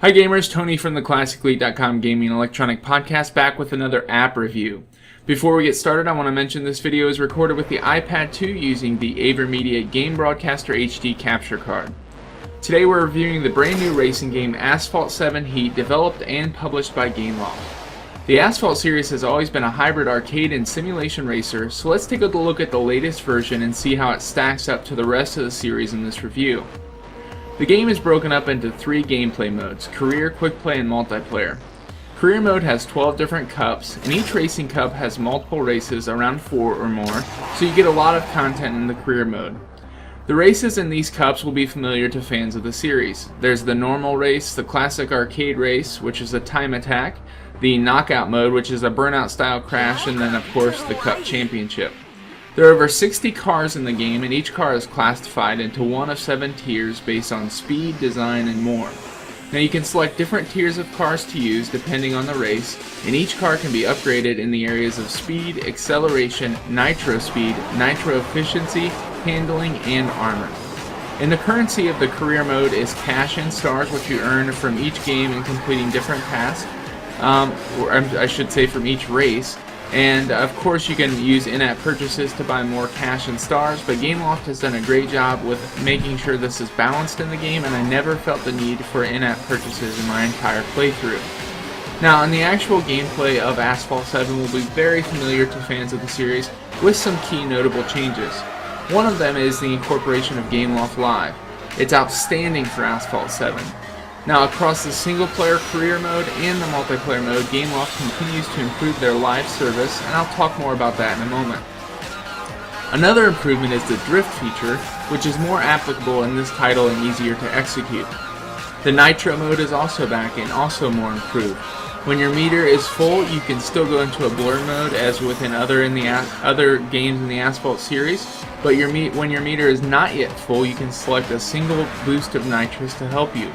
Hi gamers, Tony from the ClassicLeague.com Gaming and Electronic Podcast back with another app review. Before we get started, I want to mention this video is recorded with the iPad 2 using the AverMedia Game Broadcaster HD capture card. Today we're reviewing the brand new racing game Asphalt 7 Heat, developed and published by Gameloft. The Asphalt series has always been a hybrid arcade and simulation racer, so let's take a look at the latest version and see how it stacks up to the rest of the series in this review. The game is broken up into three gameplay modes: Career, Quick Play, and Multiplayer. Career mode has 12 different cups, and each racing cup has multiple races, around 4 or more, so you get a lot of content in the career mode. The races in these cups will be familiar to fans of the series. There's the normal race, the classic arcade race, which is a time attack, the knockout mode, which is a burnout style crash, and then of course the cup championship. There are over 60 cars in the game, and each car is classified into one of 7 tiers based on speed, design, and more. Now you can select different tiers of cars to use depending on the race, and each car can be upgraded in the areas of speed, acceleration, nitro speed, nitro efficiency, handling, and armor. And the currency of the career mode is cash and stars, which you earn from each game and completing different tasks, or I should say from each race. And of course you can use in-app purchases to buy more cash and stars, but Gameloft has done a great job with making sure this is balanced in the game, and I never felt the need for in-app purchases in my entire playthrough. Now, in the actual gameplay of Asphalt 7 will be very familiar to fans of the series, with some key notable changes. One of them is the incorporation of Gameloft Live. It's outstanding for Asphalt 7. Now, across the single-player career mode and the multiplayer mode, Gameloft continues to improve their live service, and I'll talk more about that in a moment. Another improvement is the drift feature, which is more applicable in this title and easier to execute. The nitro mode is also back and also more improved. When your meter is full, you can still go into a blur mode as within other games in the Asphalt series, but when your meter is not yet full, you can select a single boost of nitrous to help you.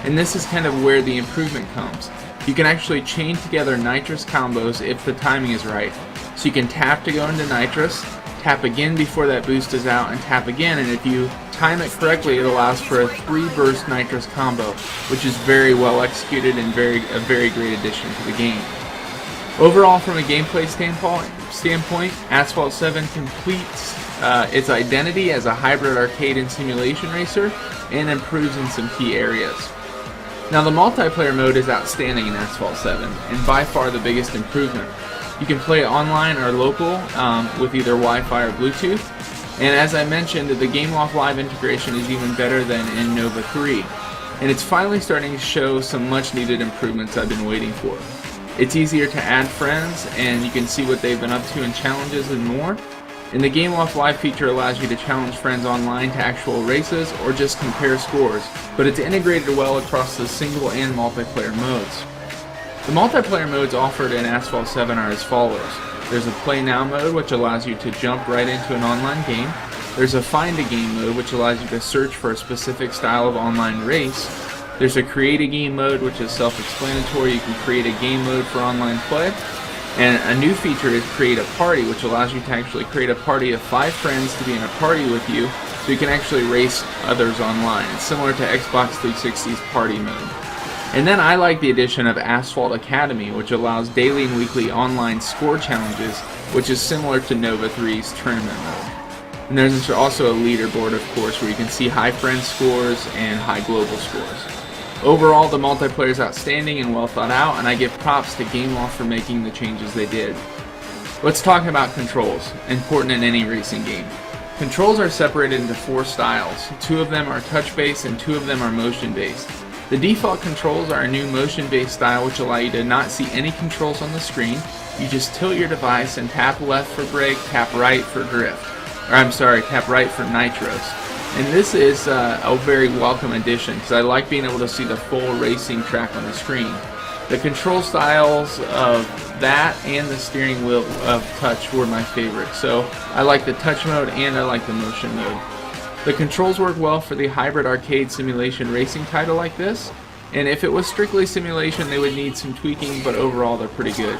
And this is kind of where the improvement comes. You can actually chain together nitrous combos if the timing is right. So you can tap to go into nitrous, tap again before that boost is out, and tap again, and if you time it correctly, it allows for a 3-burst nitrous combo, which is very well executed and a very great addition to the game. Overall, from a gameplay standpoint, Asphalt 7 completes its identity as a hybrid arcade and simulation racer, and improves in some key areas. Now, the multiplayer mode is outstanding in Asphalt 7, and by far the biggest improvement. You can play online or local with either Wi-Fi or Bluetooth, and as I mentioned, the Gameloft Live integration is even better than in Nova 3, and it's finally starting to show some much needed improvements I've been waiting for. It's easier to add friends, and you can see what they've been up to in challenges and more. And the Gameloft Live feature allows you to challenge friends online to actual races or just compare scores, but it's integrated well across the single and multiplayer modes. The multiplayer modes offered in Asphalt 7 are as follows. There's a Play Now mode, which allows you to jump right into an online game. There's a Find a Game mode, which allows you to search for a specific style of online race. There's a Create a Game mode, which is self-explanatory. You can create a game mode for online play. And a new feature is Create a Party, which allows you to actually create a party of 5 friends to be in a party with you, so you can actually race others online. It's similar to Xbox 360's Party mode. And then I like the addition of Asphalt Academy, which allows daily and weekly online score challenges, which is similar to Nova 3's tournament mode. And there's also a leaderboard, of course, where you can see high friend scores and high global scores. Overall, the multiplayer is outstanding and well thought out, and I give props to Gameloft for making the changes they did. Let's talk about controls, important in any racing game. Controls are separated into 4 styles. 2 of them are touch-based and 2 of them are motion-based. The default controls are a new motion-based style, which allow you to not see any controls on the screen. You just tilt your device and tap left for brake, tap right for drift. Tap right for nitros. And this is a very welcome addition, because I like being able to see the full racing track on the screen. The control styles of that and the steering wheel of touch were my favorite, so I like the touch mode and I like the motion mode. The controls work well for the hybrid arcade simulation racing title like this, and if it was strictly simulation they would need some tweaking, but overall they're pretty good.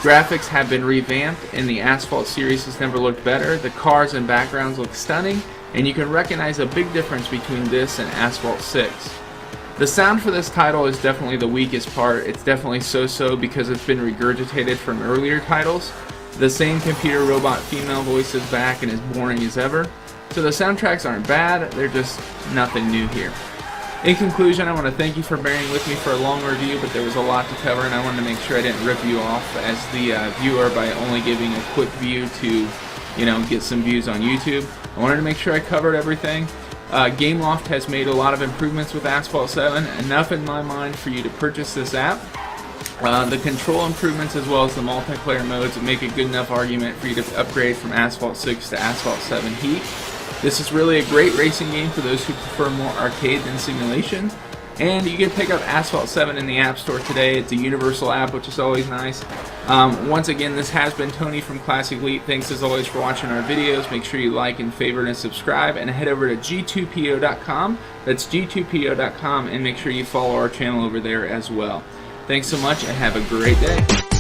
Graphics have been revamped, and the Asphalt series has never looked better. The cars and backgrounds look stunning, and you can recognize a big difference between this and Asphalt 6. The sound for this title is definitely the weakest part. It's definitely so-so because it's been regurgitated from earlier titles. The same computer robot female voice is back and as boring as ever. So the soundtracks aren't bad, they're just nothing new here. In conclusion, I want to thank you for bearing with me for a long review, but there was a lot to cover and I wanted to make sure I didn't rip you off as the viewer by only giving a quick view to, get some views on YouTube. I wanted to make sure I covered everything. GameLoft has made a lot of improvements with Asphalt 7, enough in my mind for you to purchase this app. The control improvements as well as the multiplayer modes make a good enough argument for you to upgrade from Asphalt 6 to Asphalt 7 Heat. This is really a great racing game for those who prefer more arcade than simulation. And you can pick up Asphalt 7 in the App Store today. It's a universal app, which is always nice. Once again, this has been Tony from Classic Elite. Thanks as always for watching our videos. Make sure you like and favorite and subscribe. And head over to g2po.com. That's g2po.com. And make sure you follow our channel over there as well. Thanks so much and have a great day.